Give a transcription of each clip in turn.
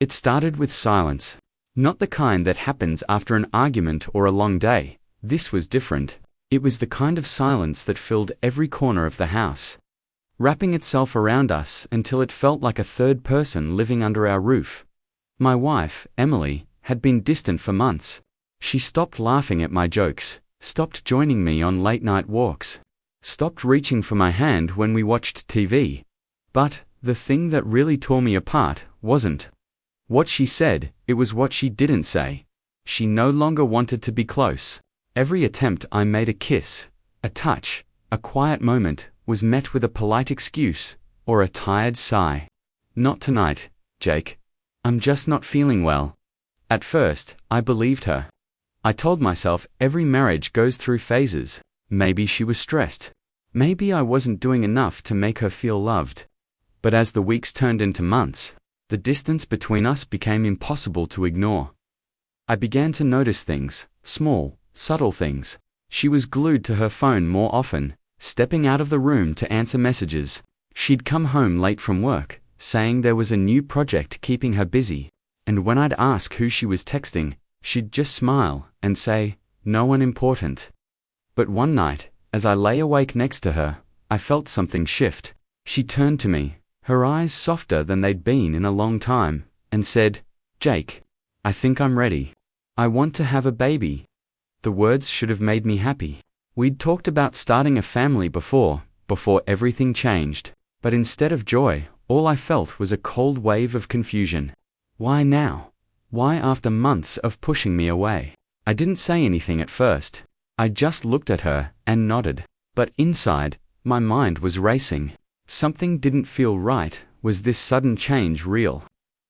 It started with silence. Not the kind that happens after an argument or a long day. This was different. It was the kind of silence that filled every corner of the house, wrapping itself around us until it felt like a third person living under our roof. My wife, Emily, had been distant for months. She stopped laughing at my jokes, stopped joining me on late-night walks, stopped reaching for my hand when we watched TV. But the thing that really tore me apart wasn't what she said, it was what she didn't say. She no longer wanted to be close. Every attempt I made, a kiss, a touch, a quiet moment, was met with a polite excuse or a tired sigh. Not tonight, Jake. I'm just not feeling well. At first, I believed her. I told myself every marriage goes through phases. Maybe she was stressed. Maybe I wasn't doing enough to make her feel loved. But as the weeks turned into months, the distance between us became impossible to ignore. I began to notice things, small, subtle things. She was glued to her phone more often, stepping out of the room to answer messages. She'd come home late from work, saying there was a new project keeping her busy, and when I'd ask who she was texting, she'd just smile and say, "No one important." But one night, as I lay awake next to her, I felt something shift. She turned to me, her eyes softer than they'd been in a long time, and said, "Jake, I think I'm ready. I want to have a baby." The words should have made me happy. We'd talked about starting a family before everything changed. But instead of joy, all I felt was a cold wave of confusion. Why now? Why after months of pushing me away? I didn't say anything at first. I just looked at her and nodded. But inside, my mind was racing. Something didn't feel right. Was this sudden change real?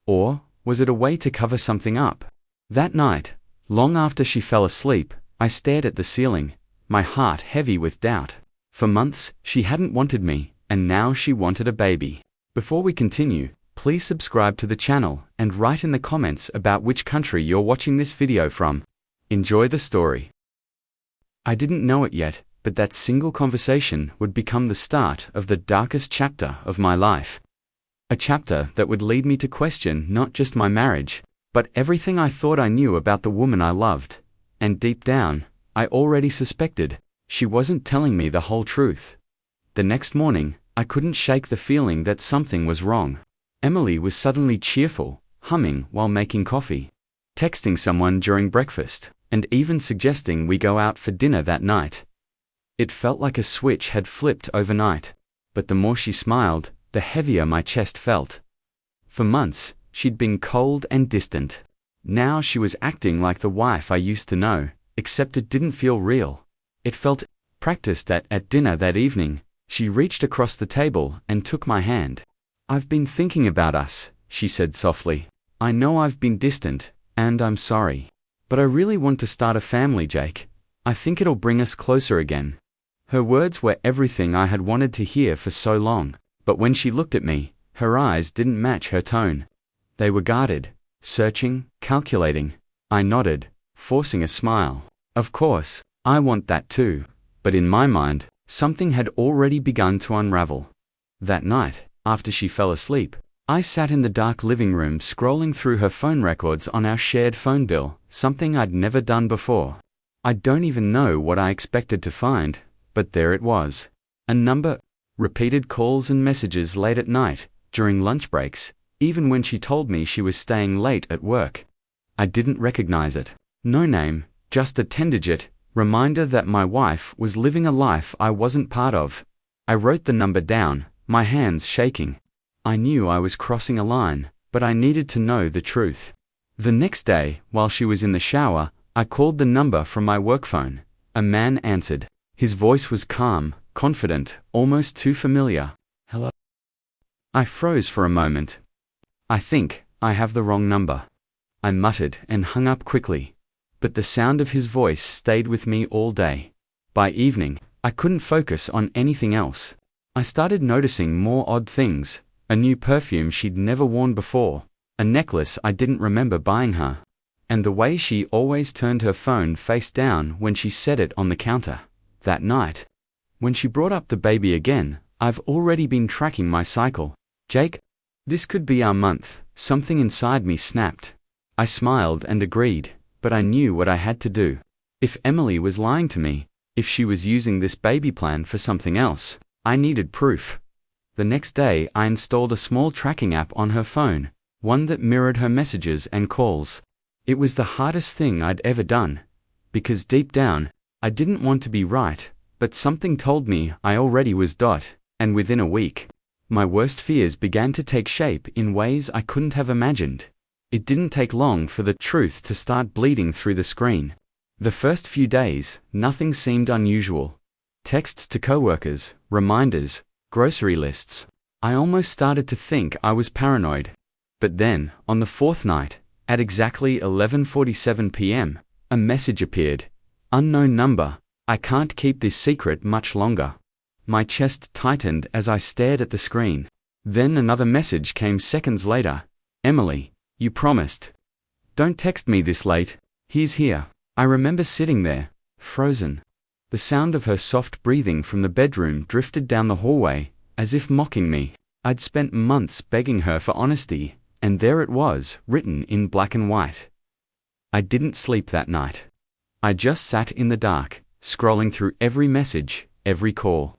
Or was it a way to cover something up? That night, long after she fell asleep, I stared at the ceiling, my heart heavy with doubt. For months, she hadn't wanted me, and now she wanted a baby. Before we continue, please subscribe to the channel and write in the comments about which country you're watching this video from. Enjoy the story. I didn't know it yet, but that single conversation would become the start of the darkest chapter of my life. A chapter that would lead me to question not just my marriage, but everything I thought I knew about the woman I loved. And deep down, I already suspected she wasn't telling me the whole truth. The next morning, I couldn't shake the feeling that something was wrong. Emily was suddenly cheerful, humming while making coffee, texting someone during breakfast, and even suggesting we go out for dinner that night. It felt like a switch had flipped overnight. But the more she smiled, the heavier my chest felt. For months, she'd been cold and distant. Now she was acting like the wife I used to know, except it didn't feel real. It felt practiced. At dinner that evening, she reached across the table and took my hand. "I've been thinking about us," she said softly. "I know I've been distant, and I'm sorry. But I really want to start a family, Jake. I think it'll bring us closer again." Her words were everything I had wanted to hear for so long. But when she looked at me, her eyes didn't match her tone. They were guarded, searching, calculating. I nodded, forcing a smile. Of course, I want that too. But in my mind, something had already begun to unravel. That night, after she fell asleep, I sat in the dark living room scrolling through her phone records on our shared phone bill, something I'd never done before. I don't even know what I expected to find, but there it was. A number, repeated calls and messages late at night, during lunch breaks, even when she told me she was staying late at work. I didn't recognize it. No name, just a 10-digit reminder that my wife was living a life I wasn't part of. I wrote the number down, my hands shaking. I knew I was crossing a line, but I needed to know the truth. The next day, while she was in the shower, I called the number from my work phone. A man answered. His voice was calm, confident, almost too familiar. "Hello?" I froze for a moment. "I think I have the wrong number," I muttered and hung up quickly. But the sound of his voice stayed with me all day. By evening, I couldn't focus on anything else. I started noticing more odd things. A new perfume she'd never worn before. A necklace I didn't remember buying her. And the way she always turned her phone face down when she set it on the counter. That night, when she brought up the baby again, I've already been tracking my cycle. "Jake, this could be our month," Something inside me snapped. I smiled and agreed, but I knew what I had to do. If Emily was lying to me, if she was using this baby plan for something else, I needed proof. The next day, I installed a small tracking app on her phone, one that mirrored her messages and calls. It was the hardest thing I'd ever done, because deep down, I didn't want to be right, but something told me I already was. And within a week, my worst fears began to take shape in ways I couldn't have imagined. It didn't take long for the truth to start bleeding through the screen. The first few days, nothing seemed unusual. Texts to coworkers, reminders, grocery lists. I almost started to think I was paranoid. But then, on the fourth night, at exactly 11:47 p.m., a message appeared. Unknown number. I can't keep this secret much longer. My chest tightened as I stared at the screen. Then another message came seconds later. Emily, you promised. Don't text me this late. He's here. I remember sitting there, frozen. The sound of her soft breathing from the bedroom drifted down the hallway, as if mocking me. I'd spent months begging her for honesty, and there it was, written in black and white. I didn't sleep that night. I just sat in the dark, scrolling through every message, every call,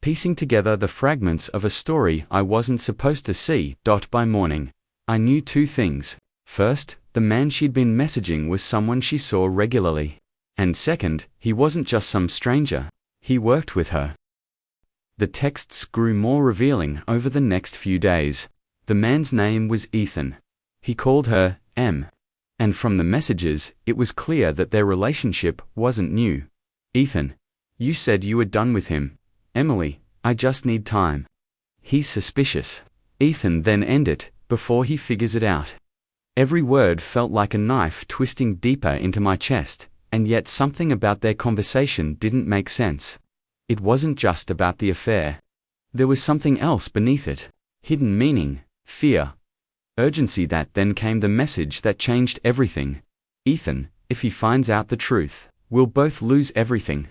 piecing together the fragments of a story I wasn't supposed to see. By morning, I knew two things. First, the man she'd been messaging was someone she saw regularly. And second, he wasn't just some stranger. He worked with her. The texts grew more revealing over the next few days. The man's name was Ethan. He called her M. And from the messages, it was clear that their relationship wasn't new. Ethan, you said you were done with him. Emily, I just need time. He's suspicious. Ethan then ended, before he figures it out. Every word felt like a knife twisting deeper into my chest, and yet something about their conversation didn't make sense. It wasn't just about the affair. There was something else beneath it. Hidden meaning, fear, urgency. That then came the message that changed everything. Ethan, if he finds out the truth, we'll both lose everything.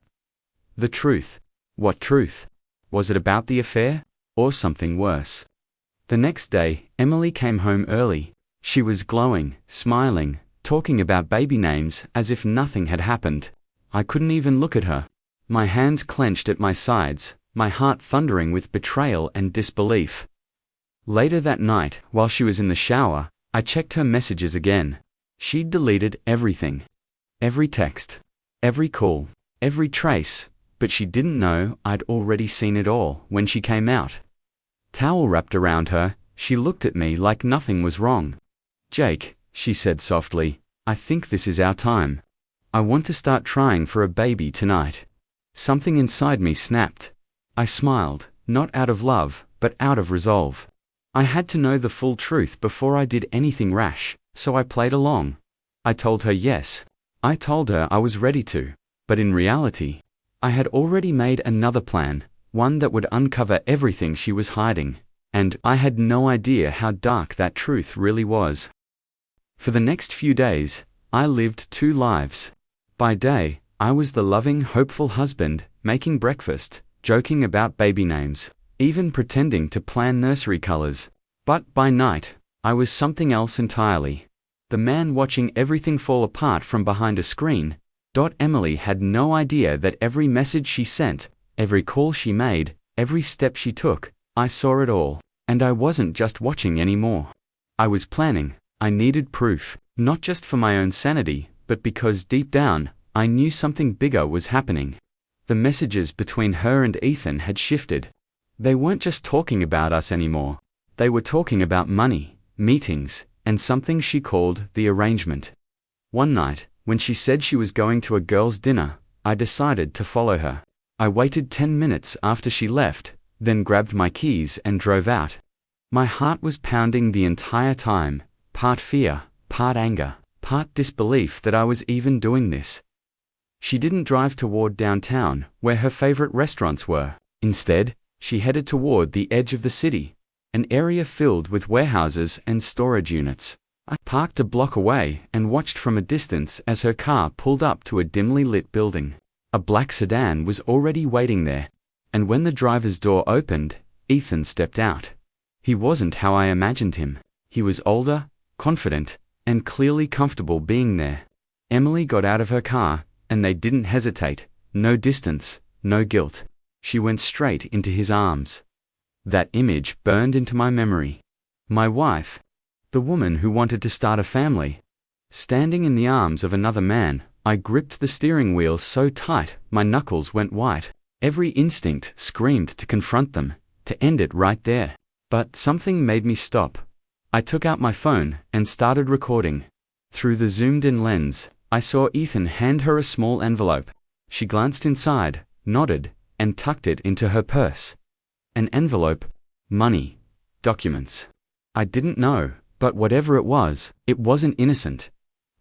The truth. What truth? Was it about the affair? Or something worse? The next day, Emily came home early. She was glowing, smiling, talking about baby names as if nothing had happened. I couldn't even look at her. My hands clenched at my sides, my heart thundering with betrayal and disbelief. Later that night, while she was in the shower, I checked her messages again. She'd deleted everything. Every text, every call, every trace, but she didn't know I'd already seen it all when she came out. Towel wrapped around her, she looked at me like nothing was wrong. Jake, she said softly, I think this is our time. I want to start trying for a baby tonight. Something inside me snapped. I smiled, not out of love, but out of resolve. I had to know the full truth before I did anything rash, so I played along. I told her yes. I told her I was ready to. But in reality, I had already made another plan, one that would uncover everything she was hiding. And I had no idea how dark that truth really was. For the next few days, I lived two lives. By day, I was the loving, hopeful husband, making breakfast, joking about baby names, even pretending to plan nursery colors. But by night, I was something else entirely. The man watching everything fall apart from behind a screen. Emily had no idea that every message she sent, every call she made, every step she took, I saw it all. And I wasn't just watching anymore. I was planning. I needed proof, not just for my own sanity, but because deep down, I knew something bigger was happening. The messages between her and Ethan had shifted. They weren't just talking about us anymore. They were talking about money, meetings, and something she called the arrangement. One night, when she said she was going to a girls' dinner, I decided to follow her. I waited 10 minutes after she left, then grabbed my keys and drove out. My heart was pounding the entire time, part fear, part anger, part disbelief that I was even doing this. She didn't drive toward downtown, where her favorite restaurants were. Instead, she headed toward the edge of the city, an area filled with warehouses and storage units. I parked a block away and watched from a distance as her car pulled up to a dimly lit building. A black sedan was already waiting there, and when the driver's door opened, Ethan stepped out. He wasn't how I imagined him. He was older, confident, and clearly comfortable being there. Emily got out of her car, and they didn't hesitate. No distance, no guilt. She went straight into his arms. That image burned into my memory. My wife. The woman who wanted to start a family. Standing in the arms of another man, I gripped the steering wheel so tight my knuckles went white. Every instinct screamed to confront them, to end it right there. But something made me stop. I took out my phone and started recording. Through the zoomed-in lens, I saw Ethan hand her a small envelope. She glanced inside, nodded, and tucked it into her purse. An envelope, money, documents. I didn't know, but whatever it wasn't innocent.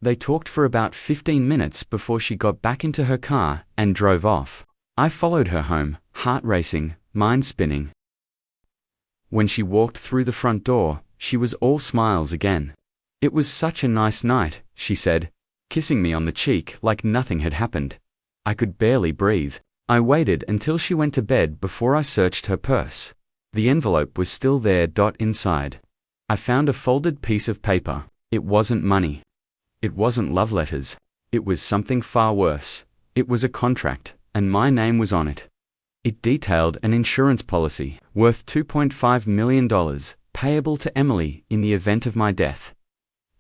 They talked for about 15 minutes before she got back into her car and drove off. I followed her home, heart racing, mind spinning. When she walked through the front door, she was all smiles again. "It was such a nice night," she said, kissing me on the cheek like nothing had happened. I could barely breathe. I waited until she went to bed before I searched her purse. The envelope was still there. Inside. I found a folded piece of paper. It wasn't money. It wasn't love letters. It was something far worse. It was a contract, and my name was on it. It detailed an insurance policy worth $2.5 million, payable to Emily in the event of my death.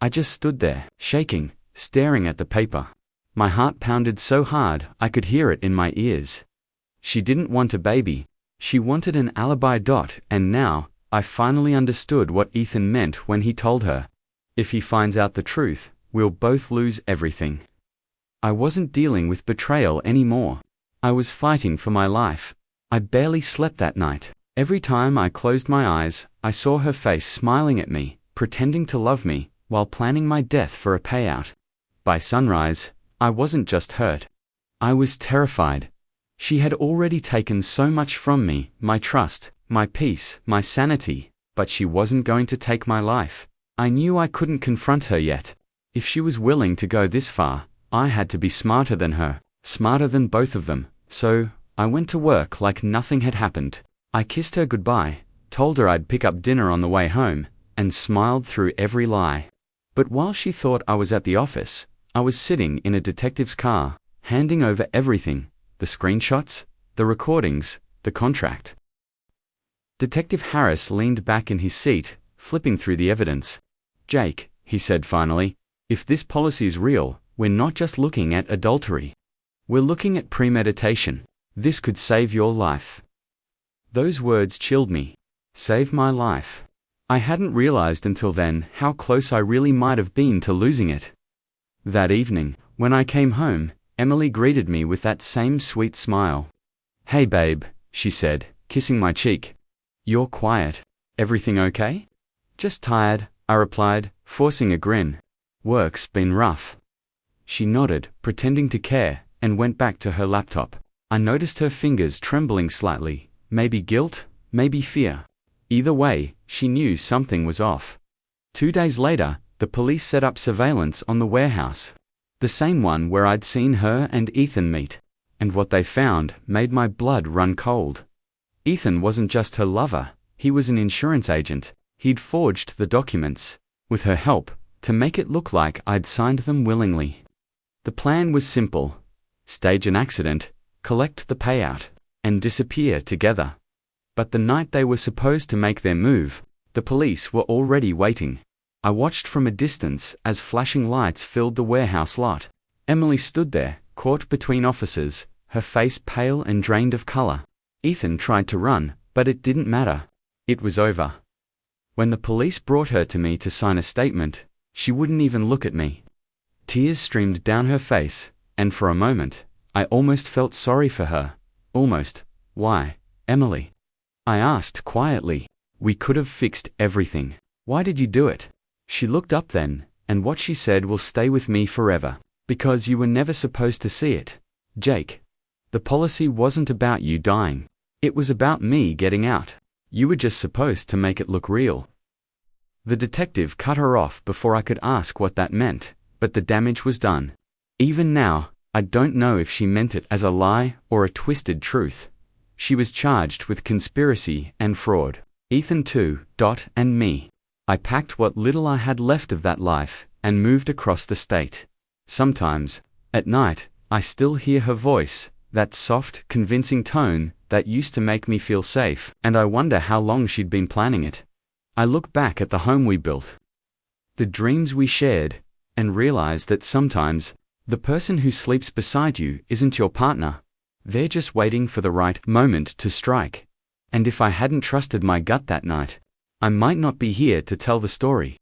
I just stood there, shaking, staring at the paper. My heart pounded so hard I could hear it in my ears. She didn't want a baby. She wanted an alibi. And now, I finally understood what Ethan meant when he told her, "If he finds out the truth, we'll both lose everything." I wasn't dealing with betrayal anymore. I was fighting for my life. I barely slept that night. Every time I closed my eyes, I saw her face smiling at me, pretending to love me, while planning my death for a payout. By sunrise, I wasn't just hurt. I was terrified. She had already taken so much from me, my trust, my peace, my sanity, but she wasn't going to take my life. I knew I couldn't confront her yet. If she was willing to go this far, I had to be smarter than her, smarter than both of them. So, I went to work like nothing had happened. I kissed her goodbye, told her I'd pick up dinner on the way home, and smiled through every lie. But while she thought I was at the office, I was sitting in a detective's car, handing over everything, the screenshots, the recordings, the contract. Detective Harris leaned back in his seat, flipping through the evidence. "Jake," he said finally, "if this policy's real, we're not just looking at adultery. We're looking at premeditation. This could save your life." Those words chilled me. Save my life. I hadn't realized until then how close I really might have been to losing it. That evening, when I came home, Emily greeted me with that same sweet smile. "Hey babe," she said, kissing my cheek. "You're quiet. Everything okay?" "Just tired," I replied, forcing a grin. "Work's been rough." She nodded, pretending to care, and went back to her laptop. I noticed her fingers trembling slightly, maybe guilt, maybe fear. Either way, she knew something was off. 2 days later, the police set up surveillance on the warehouse. The same one where I'd seen her and Ethan meet. And what they found made my blood run cold. Ethan wasn't just her lover, he was an insurance agent. He'd forged the documents, with her help, to make it look like I'd signed them willingly. The plan was simple. Stage an accident, collect the payout, and disappear together. But the night they were supposed to make their move, the police were already waiting. I watched from a distance as flashing lights filled the warehouse lot. Emily stood there, caught between officers, her face pale and drained of color. Ethan tried to run, but it didn't matter. It was over. When the police brought her to me to sign a statement, she wouldn't even look at me. Tears streamed down her face, and for a moment, I almost felt sorry for her. Almost. "Why, Emily?" I asked quietly. "We could have fixed everything. Why did you do it?" She looked up then, and what she said will stay with me forever. "Because you were never supposed to see it, Jake. The policy wasn't about you dying. It was about me getting out. You were just supposed to make it look real." The detective cut her off before I could ask what that meant, but the damage was done. Even now, I don't know if she meant it as a lie or a twisted truth. She was charged with conspiracy and fraud. Ethan too, and me. I packed what little I had left of that life and moved across the state. Sometimes, at night, I still hear her voice, that soft, convincing tone that used to make me feel safe, and I wonder how long she'd been planning it. I look back at the home we built, the dreams we shared, and realize that sometimes, the person who sleeps beside you isn't your partner. They're just waiting for the right moment to strike. And if I hadn't trusted my gut that night, I might not be here to tell the story.